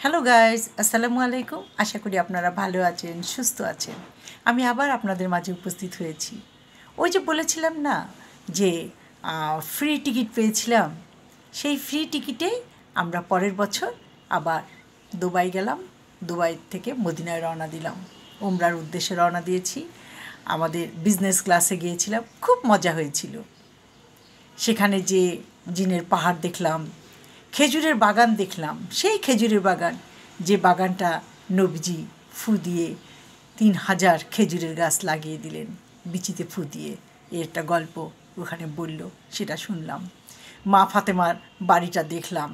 Hello guys, আসসালামু আলাইকুম। আশা করি আপনারা ভালো আছেন, সুস্থ আছেন। আমি আবার আপনাদের মাঝে উপস্থিত হয়েছি। ওই যে বলেছিলাম না যে ফ্রি টিকিট পেয়েছিলাম, সেই ফ্রি টিকিটেই আমরা পরের বছর আবার দুবাই গেলাম। দুবাই থেকে মদিনায় রওনা দিলাম, উমরার উদ্দেশ্যে রওনা দিয়েছি। আমাদের বিজনেস ক্লাসে গিয়েছিলাম, খুব মজা হয়েছিল। সেখানে যে জিনের পাহাড় দেখলাম, খেজুরের বাগান দেখলাম। সেই খেজুরের বাগান, যে বাগানটা নবীজি ফু দিয়ে 3000 খেজুরের গাছ লাগিয়ে দিলেন বিচিতে ফু দিয়ে, এর একটা গল্প ওখানে বলল, সেটা শুনলাম। মা ফাতেমার বাড়িটা দেখলাম।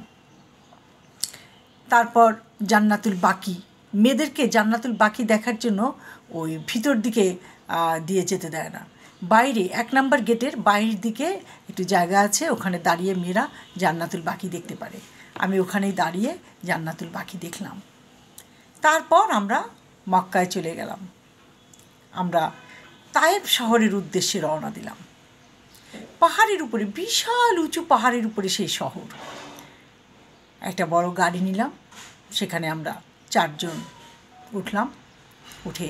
তারপর জান্নাতুল বাকি, মেয়েদেরকে জান্নাতুল বাকি দেখার জন্য ওই ভিতর দিকে দিয়ে যেতে দেয় না, বাইরে 1 নম্বর গেটের বাইরের দিকে একটু জায়গা আছে, ওখানে দাঁড়িয়ে মেয়েরা জান্নাতুল বাকি দেখতে পারে। আমি ওখানেই দাঁড়িয়ে জান্নাতুল বাকি দেখলাম। তারপর আমরা মক্কায় চলে গেলাম। আমরা তায়েব শহরের উদ্দেশ্যে রওনা দিলাম। পাহাড়ের উপরে, বিশাল উঁচু পাহাড়ের উপরে সেই শহর। একটা বড় গাড়ি নিলাম, সেখানে আমরা 4 জন উঠলাম। উঠে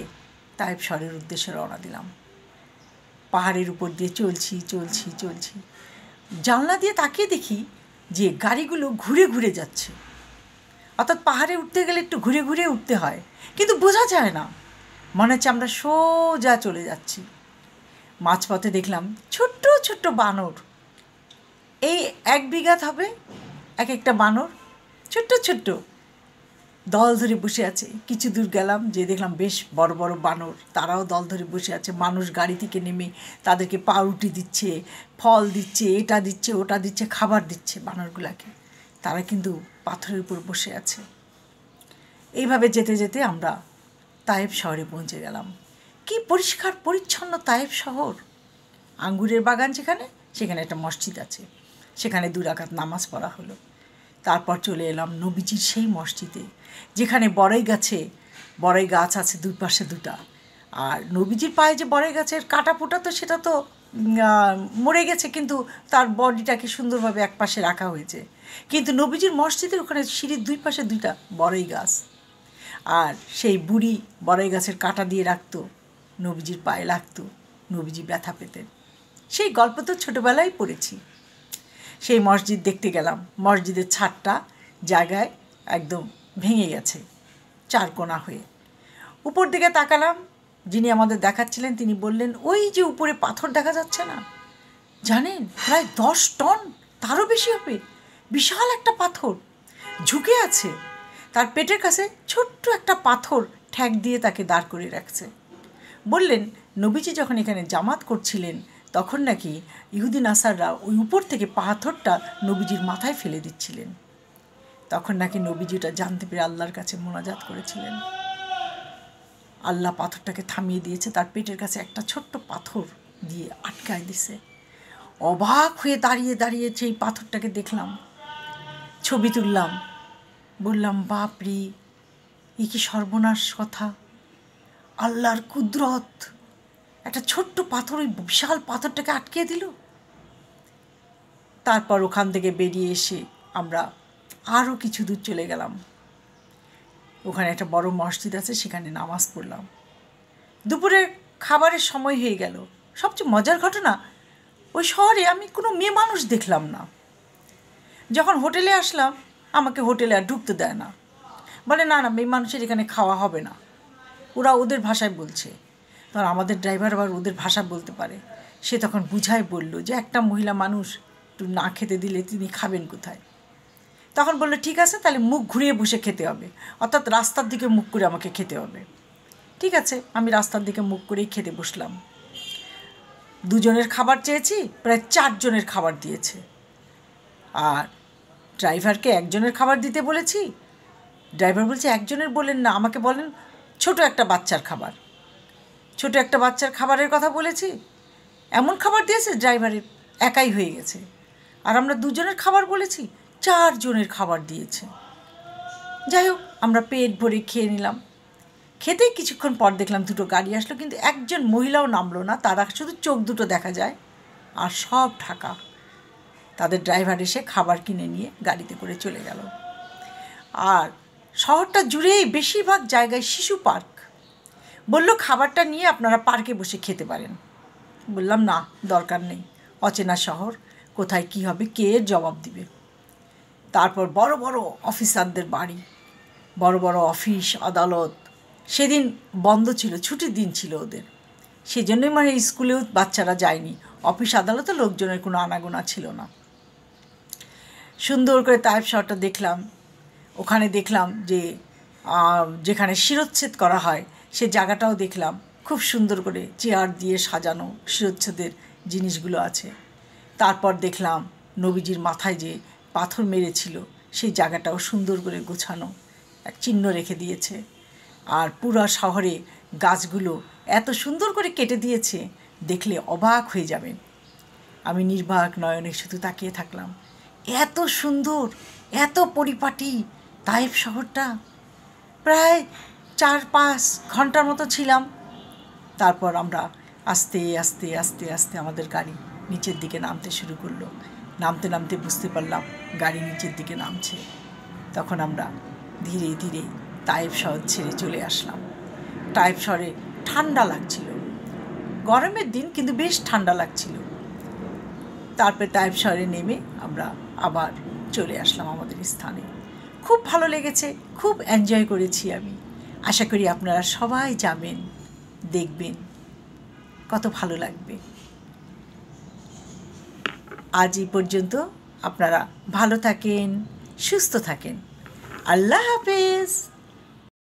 তায়েব শহরের উদ্দেশ্যে রওনা দিলাম। পাহাড়ের উপর দিয়ে চলছি। জানলা দিয়ে তাকিয়ে দেখি যে গাড়িগুলো ঘুরে ঘুরে যাচ্ছে। অর্থাৎ পাহাড়ে উঠতে গেলে একটু ঘুরে ঘুরে উঠতে হয়, কিন্তু বোঝা যায় না, মনে হচ্ছে আমরা সোজা চলে যাচ্ছি। মাঝপথে দেখলাম ছোট্ট ছোট্ট বানর, এই 1 বিঘা হবে এক একটা বানর, ছোট্ট ছোট্ট দল ধরে বসে আছে। কিছু দূর গেলাম, যে দেখলাম বেশ বড় বড় বানর, তারাও দল ধরে বসে আছে। মানুষ গাড়ি থেকে নেমে তাদেরকে পাউরুটি দিচ্ছে, ফল দিচ্ছে, এটা দিচ্ছে, ওটা দিচ্ছে, খাবার দিচ্ছে বানরগুলাকে। তারা কিন্তু পাথরের উপর বসে আছে। এইভাবে যেতে যেতে আমরা তায়েব শহরে পৌঁছে গেলাম। কি পরিষ্কার পরিচ্ছন্ন তায়েব শহর! আঙ্গুরের বাগান যেখানে, সেখানে একটা মসজিদ আছে, সেখানে 2 রাকাত নামাজ পড়া হলো। তারপর চলে এলাম নবীজির সেই মসজিদে, যেখানে বড়ই গাছ আছে 2 পাশে 2টা। আর নবীজির পায়ে যে বড়ই গাছের কাটা পোটা, তো সেটা তো মরে গেছে, কিন্তু তার বডিটাকে সুন্দরভাবে এক পাশে রাখা হয়েছে। কিন্তু নবীজির মসজিদের ওখানে সিঁড়ির 2 পাশে 2টা বড়ই গাছ। আর সেই বুড়ি বড়ই গাছের কাটা দিয়ে রাখতো, নবীজির পায়ে লাগতো, নবীজি ব্যথা পেতেন। সেই গল্প তো ছোটোবেলায় পড়েছি। সেই মসজিদ দেখতে গেলাম। মসজিদের ছাদটা জায়গায় একদম ভেঙে গেছে, 4 কোণা হয়ে। উপর দিকে তাকালাম, যিনি আমাদের দেখাচ্ছিলেন তিনি বললেন, ওই যে উপরে পাথর দেখা যাচ্ছে না, জানেন প্রায় 10 টন, তারও বেশি হবে, বিশাল একটা পাথর ঝুঁকে আছে। তার পেটের কাছে ছোট্ট একটা পাথর ঠ্যাক দিয়ে তাকে দাঁড় করে রাখছে। বললেন, নবীজি যখন এখানে জামাত করছিলেন, তখন নাকি ইহুদি নাসাররা ওই উপর থেকে পাথরটা নবীজির মাথায় ফেলে দিচ্ছিলেন। তখন নাকি নবীজিটা জানতে পেরে আল্লাহর কাছে মোনাজাত করেছিলেন। আল্লাহ পাথরটাকে থামিয়ে দিয়েছে, তার পেটের কাছে একটা ছোট্ট পাথর দিয়ে আটকায় দিছে। অবাক হয়ে দাঁড়িয়ে সেই পাথরটাকে দেখলাম, ছবি তুললাম, বললাম, বাপরে, এ কি সর্বনাশ কথা! আল্লাহর কুদরত, একটা ছোট্ট পাথর ওই বিশাল পাথরটাকে আটকে দিল। তারপর ওখান থেকে বেরিয়ে এসে আমরা আরও কিছু দূর চলে গেলাম। ওখানে একটা বড় মসজিদ আছে, সেখানে নামাজ পড়লাম। দুপুরের খাবারের সময় হয়ে গেল। সবচেয়ে মজার ঘটনা, ওই শহরে আমি কোনো মেয়ে মানুষ দেখলাম না। যখন হোটেলে আসলাম, আমাকে হোটেলে আর ঢুকতে দেয় না, বলে না মেয়ে মানুষের এখানে খাওয়া হবে না। ওরা ওদের ভাষায় বলছে। তখন আমাদের ড্রাইভার আবার ওদের ভাষা বলতে পারে। সে তখন বুঝায় বলল যে একটা মহিলা মানুষ একটু না খেতে দিলে তিনি খাবেন কোথায়। তখন বললো, ঠিক আছে, তাহলে মুখ ঘুরিয়ে বসে খেতে হবে, অর্থাৎ রাস্তার দিকে মুখ করে আমাকে খেতে হবে। ঠিক আছে, আমি রাস্তার দিকে মুখ করেই খেতে বসলাম। 2 জনের খাবার চেয়েছি, প্রায় 4 জনের খাবার দিয়েছে। আর ড্রাইভারকে 1 জনের খাবার দিতে বলেছি, ড্রাইভার বলছে 1 জনের বলেন না, আমাকে বলেন ছোট একটা বাচ্চার খাবার। ছোট একটা বাচ্চার খাবারের কথা বলেছি, এমন খাবার দিয়েছে ড্রাইভারের একাই হয়ে গেছে। আর আমরা 2 জনের খাবার বলেছি, 4 জনের খাবার দিয়েছে। যাই হোক, আমরা পেট ভরে খেয়ে নিলাম। খেতেই কিছুক্ষণ পর দেখলাম 2টো গাড়ি আসলো, কিন্তু 1 জন মহিলাও নামলো না, তারা শুধু চোখ দুটো দেখা যায়, আর সব ঢাকা। তাদের ড্রাইভার এসে খাবার কিনে নিয়ে গাড়িতে করে চলে গেল। আর শহরটা জুড়েই বেশিরভাগ জায়গায় শিশু পার্ক। বলল খাবারটা নিয়ে আপনারা পার্কে বসে খেতে পারেন। বললাম না, দরকার নেই, অচেনা শহর, কোথায় কী হবে কে জবাব দিবে। তারপর বড় বড় অফিসারদের বাড়ি, বড় বড় অফিস আদালত। সেদিন বন্ধ ছিল, ছুটির দিন ছিল ওদের, সেই জন্যই মানে স্কুলেও বাচ্চারা যায়নি, অফিস আদালতে লোকজনের কোনো আনাগোনা ছিল না। সুন্দর করে তায়েব শহরটা দেখলাম। ওখানে দেখলাম যে যেখানে শিরচ্ছেদ করা হয় সে জায়গাটাও দেখলাম, খুব সুন্দর করে চেয়ার দিয়ে সাজানো শিরচ্ছেদের জিনিসগুলো আছে। তারপর দেখলাম নবীজির মাথায় যে পাথর মেরেছিল সেই জায়গাটাও সুন্দর করে গোছানো, এক চিহ্ন রেখে দিয়েছে। আর পুরা শহরে গাছগুলো এত সুন্দর করে কেটে দিয়েছে, দেখলে অবাক হয়ে যাবেন। আমি নির্বাক নয়নে শুধু তাকিয়ে থাকলাম। এত সুন্দর, এত পরিপাটি তায়েব শহরটা। প্রায় 4-5 ঘন্টার মতো ছিলাম। তারপর আমরা আস্তে আস্তে আস্তে আস্তে আমাদের গাড়ি নিচের দিকে নামতে শুরু করলো। নামতে নামতে বুঝতে পারলাম গাড়ি নিচের দিকে নামছে। তখন আমরা ধীরে ধীরে তায়েব শহর ছেড়ে চলে আসলাম। তায়েব শহরে ঠান্ডা লাগছিল, গরমের দিন কিন্তু বেশ ঠান্ডা লাগছিল। তারপরে তায়েব শহরে নেমে আমরা আবার চলে আসলাম আমাদের স্থানে। খুব ভালো লেগেছে, খুব এনজয় করেছি আমি। আশা করি আপনারা সবাই যাবেন, দেখবেন, কত ভালো লাগবে। আজ এই পর্যন্ত। আপনারা ভালো থাকেন, সুস্থ থাকেন। আল্লাহ হাফেজ।